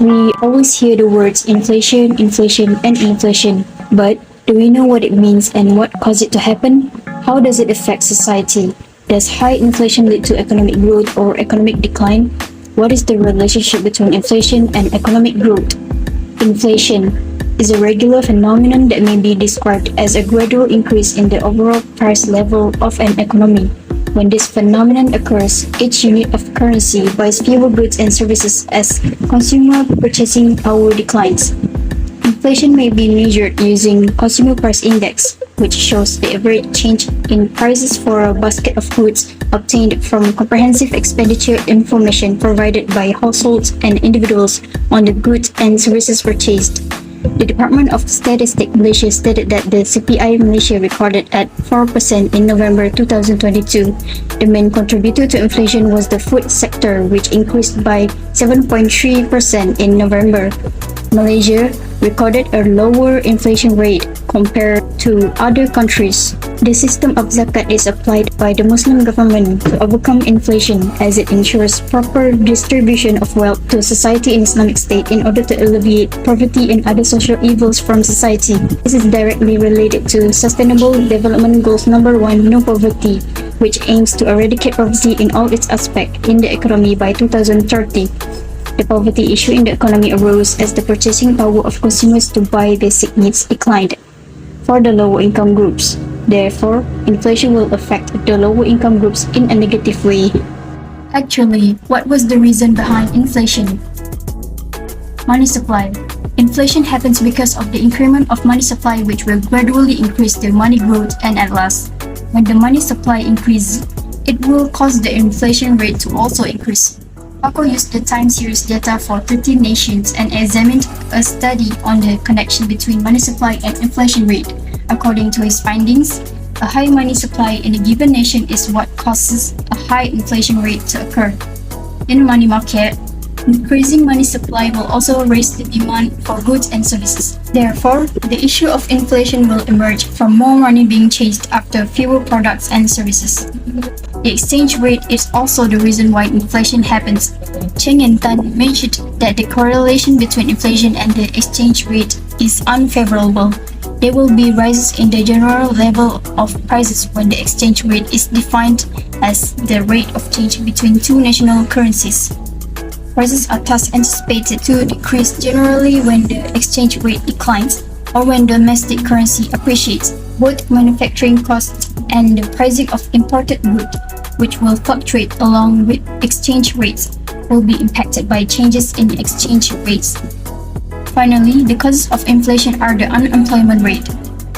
We always hear the words inflation, inflation, and inflation, but do we know what it means and what caused it to happen? How does it affect society? Does high inflation lead to economic growth or economic decline? What is the relationship between inflation and economic growth? Inflation is a regular phenomenon that may be described as a gradual increase in the overall price level of an economy. When this phenomenon occurs, each unit of currency buys fewer goods and services as consumer purchasing power declines. Inflation may be measured using Consumer Price Index, which shows the average change in prices for a basket of goods obtained from comprehensive expenditure information provided by households and individuals on the goods and services purchased. The Department of Statistics Malaysia stated that the CPI Malaysia recorded at 4% in November 2022. The main contributor to inflation was the food sector, which increased by 7.3% in November. Malaysia recorded a lower inflation rate compared to other countries. The system of zakat is applied by the Muslim government to overcome inflation as it ensures proper distribution of wealth to society in Islamic State in order to alleviate poverty and other social evils from society. This is directly related to Sustainable Development Goals number 1, No Poverty, which aims to eradicate poverty in all its aspects in the economy by 2030. The poverty issue in the economy arose as the purchasing power of consumers to buy basic needs declined for the lower income groups. Therefore, inflation will affect the lower income groups in a negative way. Actually, what was the reason behind inflation? Money supply. Inflation happens because of the increment of money supply, which will gradually increase the money growth, and at last, when the money supply increases, it will cause the inflation rate to also increase. Paco used the time series data for 13 nations and examined a study on the connection between money supply and inflation rate. According to his findings, a high money supply in a given nation is what causes a high inflation rate to occur. In a money market, increasing money supply will also raise the demand for goods and services. Therefore, the issue of inflation will emerge from more money being chased after fewer products and services. The exchange rate is also the reason why inflation happens. Cheng and Tan mentioned that the correlation between inflation and the exchange rate is unfavorable. There will be rises in the general level of prices when the exchange rate is defined as the rate of change between two national currencies. Prices are thus anticipated to decrease generally when the exchange rate declines or when domestic currency appreciates. Both manufacturing costs and the pricing of imported goods, which will fluctuate along with exchange rates, will be impacted by changes in exchange rates. Finally, the causes of inflation are the unemployment rate.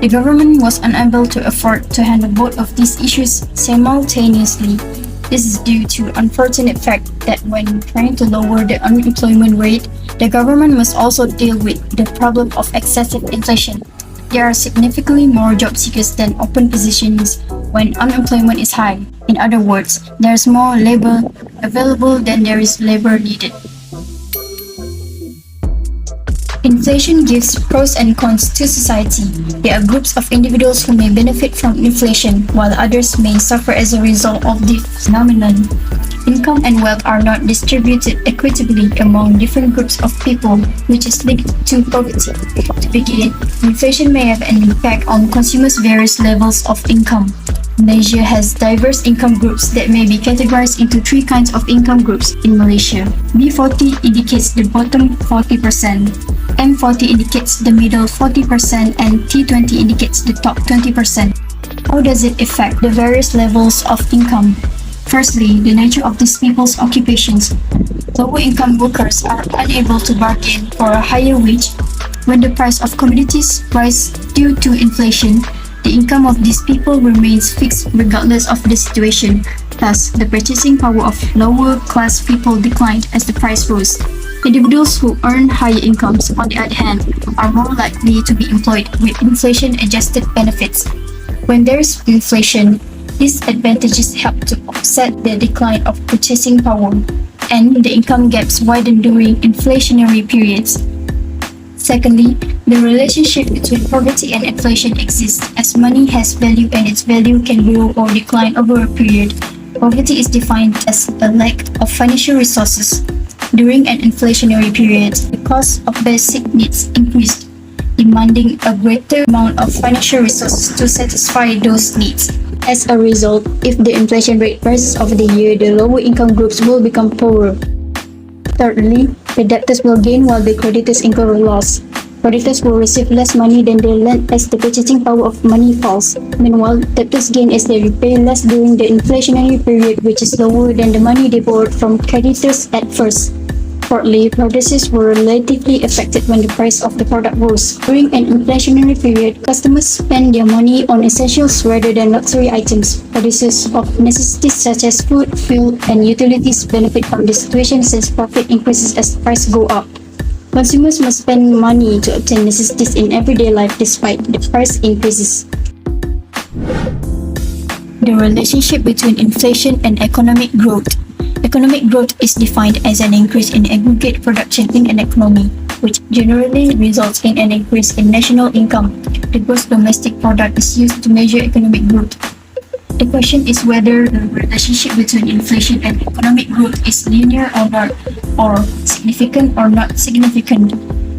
The government was unable to afford to handle both of these issues simultaneously. This is due to unfortunate fact that when trying to lower the unemployment rate, the government must also deal with the problem of excessive inflation. There are significantly more job seekers than open positions when unemployment is high. In other words, there is more labor available than there is labor needed. Inflation gives pros and cons to society. There are groups of individuals who may benefit from inflation, while others may suffer as a result of the phenomenon. Income and wealth are not distributed equitably among different groups of people, which is linked to poverty. To begin, inflation may have an impact on consumers' various levels of income. Malaysia has diverse income groups that may be categorized into three kinds of income groups in Malaysia. B40 indicates the bottom 40%, M40 indicates the middle 40%, and T20 indicates the top 20%. How does it affect the various levels of income? Firstly, the nature of these people's occupations. Lower income workers are unable to bargain for a higher wage. When the price of commodities rise due to inflation, the income of these people remains fixed regardless of the situation. Thus, the purchasing power of lower class people declined as the price rose. Individuals who earn higher incomes, on the other hand, are more likely to be employed with inflation-adjusted benefits. When there is inflation, these advantages help to offset the decline of purchasing power, and the income gaps widen during inflationary periods. Secondly, the relationship between poverty and inflation exists as money has value and its value can grow or decline over a period. Poverty is defined as a lack of financial resources. During an inflationary period, the cost of basic needs increased, demanding a greater amount of financial resources to satisfy those needs. As a result, if the inflation rate rises over the year, the lower income groups will become poorer. Thirdly, the debtors will gain while the creditors incur a loss. Creditors will receive less money than they lend as the purchasing power of money falls. Meanwhile, debtors gain as they repay less during the inflationary period, which is lower than the money they borrowed from creditors at first. Fourthly, producers were relatively affected when the price of the product rose. During an inflationary period, customers spend their money on essentials rather than luxury items. Producers of necessities such as food, fuel, and utilities benefit from the situation since profit increases as the price go up. Consumers must spend money to obtain necessities in everyday life despite the price increases. The relationship between inflation and economic growth. Economic growth is defined as an increase in aggregate production in an economy, which generally results in an increase in national income. The gross domestic product is used to measure economic growth. The question is whether the relationship between inflation and economic growth is linear or not, or significant or not significant.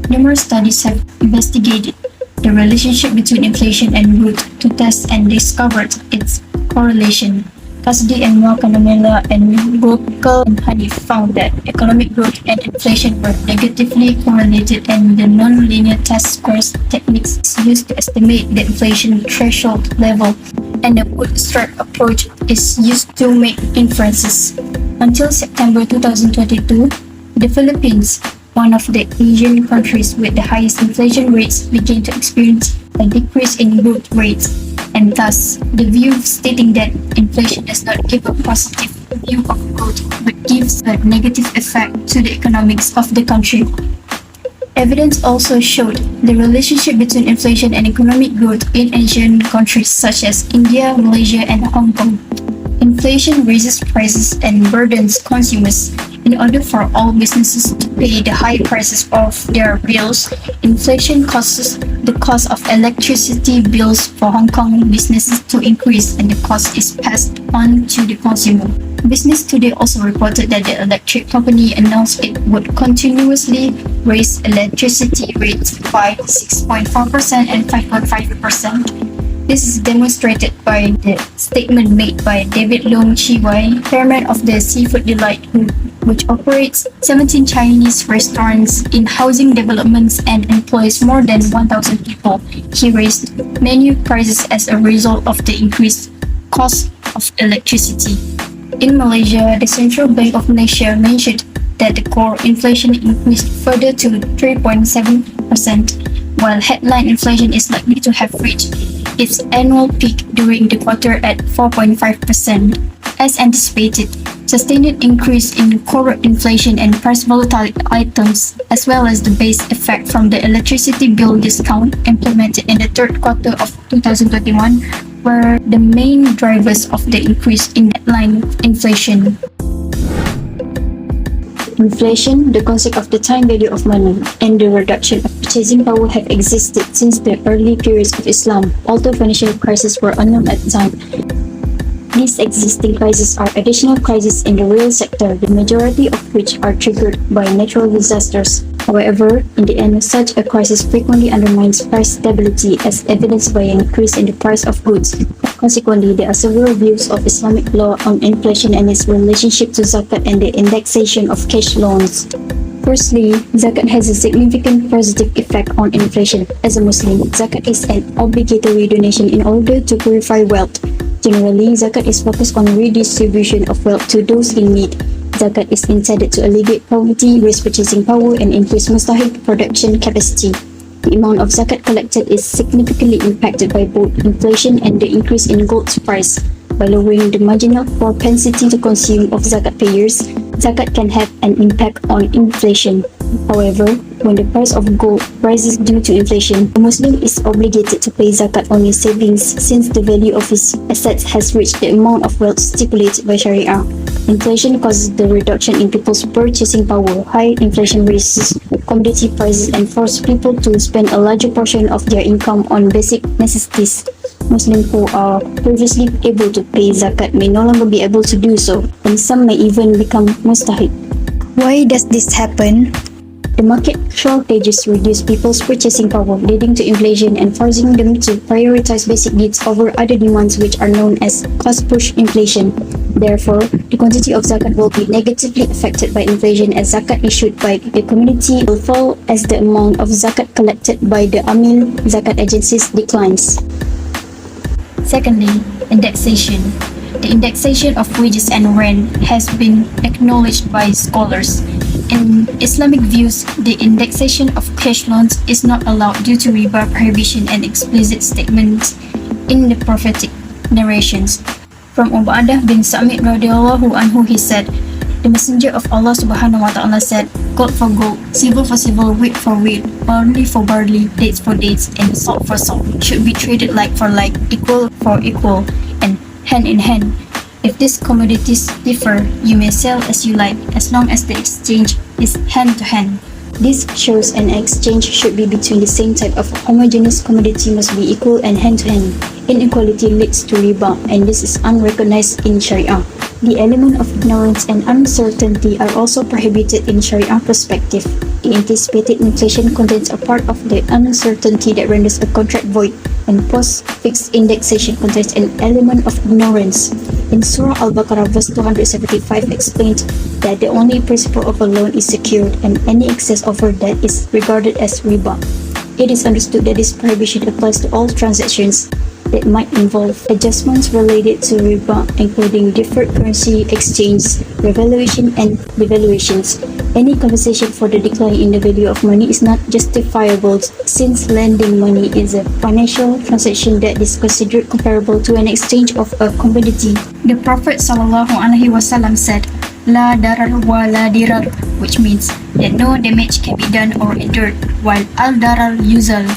Numerous studies have investigated the relationship between inflation and growth to test and discovered its correlation. Cassidy and Mokanamela and Gokul and Honey found that economic growth and inflation were negatively correlated, and the non-linear test scores techniques is used to estimate the inflation threshold level, and the bootstrap approach is used to make inferences. Until September 2022, the Philippines, one of the Asian countries with the highest inflation rates, began to experience a decrease in growth rates, and thus the view stating that inflation does not give a positive view of growth but gives a negative effect to the economics of the country. Evidence also showed the relationship between inflation and economic growth in Asian countries such as India, Malaysia, and Hong Kong. Inflation raises prices and burdens consumers. In order for all businesses to pay the high prices of their bills, inflation causes the cost of electricity bills for Hong Kong businesses to increase, and the cost is passed on to the consumer. Business Today also reported that the electric company announced it would continuously raise electricity rates by 6.4% and 5.5%. This is demonstrated by the statement made by David Long Chi-Wai, chairman of the Seafood Delight Group, which operates 17 Chinese restaurants in housing developments and employs more than 1,000 people. He raised menu prices as a result of the increased cost of electricity. In Malaysia, the Central Bank of Malaysia mentioned that the core inflation increased further to 3.7%, while headline inflation is likely to have reached its annual peak during the quarter at 4.5%. As anticipated, sustained increase in core inflation and price volatile items, as well as the base effect from the electricity bill discount implemented in the third quarter of 2021, were the main drivers of the increase in headline inflation. Inflation, the concept of the time value of money, and the reduction of purchasing power have existed since the early periods of Islam, although financial crises were unknown at the time. These existing crises are additional crises in the real sector, the majority of which are triggered by natural disasters. However, in the end, such a crisis frequently undermines price stability, as evidenced by an increase in the price of goods. Consequently, there are several views of Islamic law on inflation and its relationship to zakat and the indexation of cash loans. Firstly, zakat has a significant positive effect on inflation. As a Muslim, zakat is an obligatory donation in order to purify wealth. Generally, zakat is focused on redistribution of wealth to those in need. Zakat is intended to alleviate poverty, raise purchasing power, and increase mustahik production capacity. The amount of zakat collected is significantly impacted by both inflation and the increase in gold's price. By lowering the marginal propensity to consume of zakat payers, zakat can have an impact on inflation. However, when the price of gold rises due to inflation, a Muslim is obligated to pay zakat on his savings since the value of his assets has reached the amount of wealth stipulated by Sharia. Inflation causes the reduction in people's purchasing power. High inflation raises commodity prices and forces people to spend a larger portion of their income on basic necessities. Muslims who are previously able to pay zakat may no longer be able to do so, and some may even become mustahik. Why does this happen? The market shortages reduce people's purchasing power, leading to inflation and forcing them to prioritize basic needs over other demands, which are known as cost-push inflation. Therefore, the quantity of zakat will be negatively affected by inflation, as zakat issued by the community will fall as the amount of zakat collected by the Amil Zakat agencies declines. Secondly, indexation. The indexation of wages and rent has been acknowledged by scholars. In Islamic views, the indexation of cash loans is not allowed due to riba prohibition and explicit statements in the prophetic narrations. From Ubadah bin Samit radiallahu anhu, he said, "The Messenger of Allah subhanahu wa ta'ala said, gold for gold, silver for silver, wheat for wheat, barley for barley, dates for dates, and salt for salt should be treated like for like, equal for equal, and hand in hand. If these commodities differ, you may sell as you like, as long as the exchange is hand to hand." This shows an exchange should be between the same type of homogeneous commodity must be equal and hand-to-hand. Inequality leads to riba, and this is unrecognized in Sharia. The element of ignorance and uncertainty are also prohibited in Sharia perspective. The anticipated inflation contains a part of the uncertainty that renders a contract void, and post-fixed indexation contains an element of ignorance. In Surah Al-Baqarah verse 275 explained that the only principle of a loan is secured, and any excess over that is regarded as riba. It is understood that this prohibition applies to all transactions that might involve adjustments related to riba, including deferred currency exchange, revaluation, and devaluations. Any compensation for the decline in the value of money is not justifiable, since lending money is a financial transaction that is considered comparable to an exchange of a commodity. The Prophet ﷺ said, "La darar wa la dirar," which means that no damage can be done or endured, while al-darar yuzal.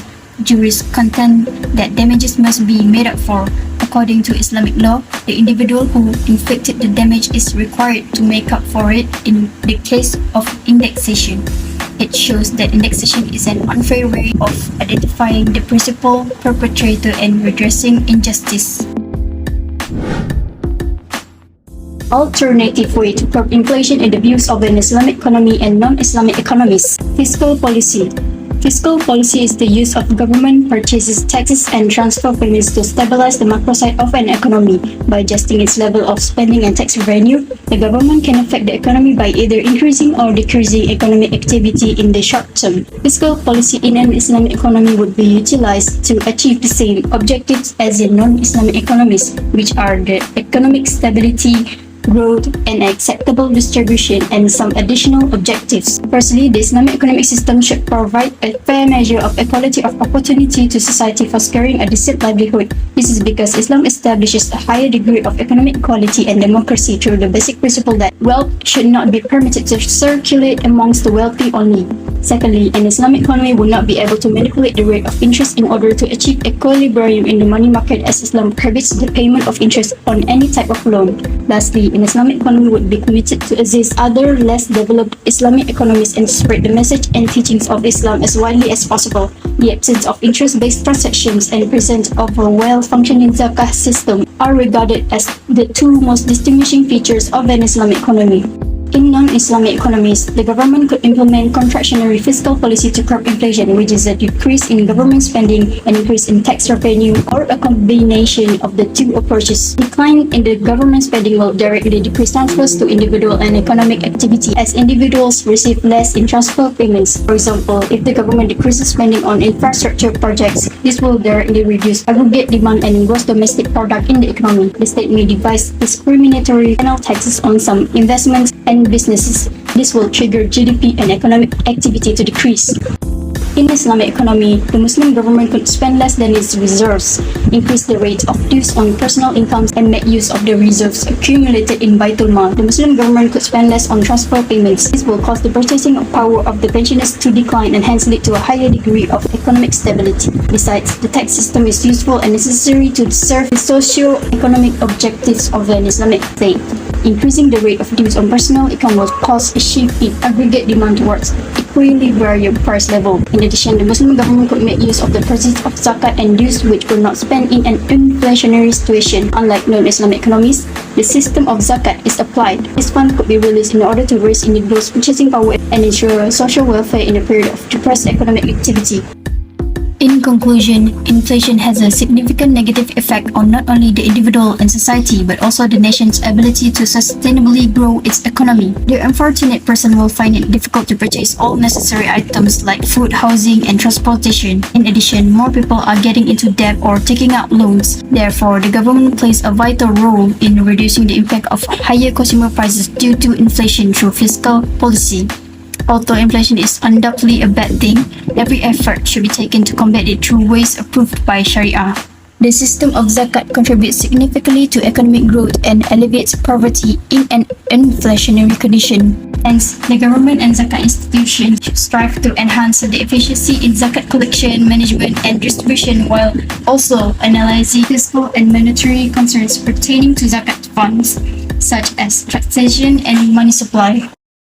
Jurists contend that damages must be made up for. According to Islamic law, the individual who inflicted the damage is required to make up for it in the case of indexation. It shows that indexation is an unfair way of identifying the principal perpetrator and redressing injustice. Alternative way to curb inflation in the views of an Islamic economy and non-Islamic economists. Fiscal policy. Fiscal policy is the use of government purchases, taxes, and transfer payments to stabilize the macro side of an economy. By adjusting its level of spending and tax revenue, the government can affect the economy by either increasing or decreasing economic activity in the short term. Fiscal policy in an Islamic economy would be utilized to achieve the same objectives as in non-Islamic economies, which are the economic stability, growth, and acceptable distribution, and some additional objectives. Firstly, the Islamic economic system should provide a fair measure of equality of opportunity to society for securing a decent livelihood. This is because Islam establishes a higher degree of economic equality and democracy through the basic principle that wealth should not be permitted to circulate amongst the wealthy only. Secondly, an Islamic economy will not be able to manipulate the rate of interest in order to achieve equilibrium in the money market, as Islam prohibits the payment of interest on any type of loan. Lastly, an Islamic economy would be committed to assist other less developed Islamic economies and spread the message and teachings of Islam as widely as possible. The absence of interest-based transactions and presence of a well-functioning zakah system are regarded as the two most distinguishing features of an Islamic economy. In non-Islamic economies, the government could implement contractionary fiscal policy to curb inflation, which is a decrease in government spending, an increase in tax revenue, or a combination of the two approaches. Decline in the government spending will directly decrease transfers to individual and economic activity, as individuals receive less in transfer payments. For example, if the government decreases spending on infrastructure projects, this will directly reduce aggregate demand and gross domestic product in the economy. The state may devise discriminatory penal taxes on some investments and businesses. This will trigger GDP and economic activity to decrease. In Islamic economy, the Muslim government could spend less than its reserves, increase the rate of dues on personal incomes, and make use of the reserves accumulated in Baitul Mal. The Muslim government could spend less on transfer payments. This will cause the purchasing power of the pensioners to decline and hence lead to a higher degree of economic stability. Besides, the tax system is useful and necessary to serve the socio-economic objectives of an Islamic state. Increasing the rate of dues on personal income will cause a shift in aggregate demand towards equilibrium price level. In addition, the Muslim government could make use of the proceeds of zakat and dues which were not spent in an inflationary situation. Unlike non-Islamic economies, the system of zakat is applied. This fund could be released in order to raise individuals' purchasing power and ensure social welfare in a period of depressed economic activity. In conclusion, inflation has a significant negative effect on not only the individual and society but also the nation's ability to sustainably grow its economy. The unfortunate person will find it difficult to purchase all necessary items like food, housing, and transportation. In addition, more people are getting into debt or taking out loans. Therefore, the government plays a vital role in reducing the impact of higher consumer prices due to inflation through fiscal policy. Although inflation is undoubtedly a bad thing, every effort should be taken to combat it through ways approved by Sharia. The system of zakat contributes significantly to economic growth and alleviates poverty in an inflationary condition. Hence, the government and zakat institutions should strive to enhance the efficiency in zakat collection, management, and distribution while also analyzing fiscal and monetary concerns pertaining to zakat funds, such as taxation and money supply.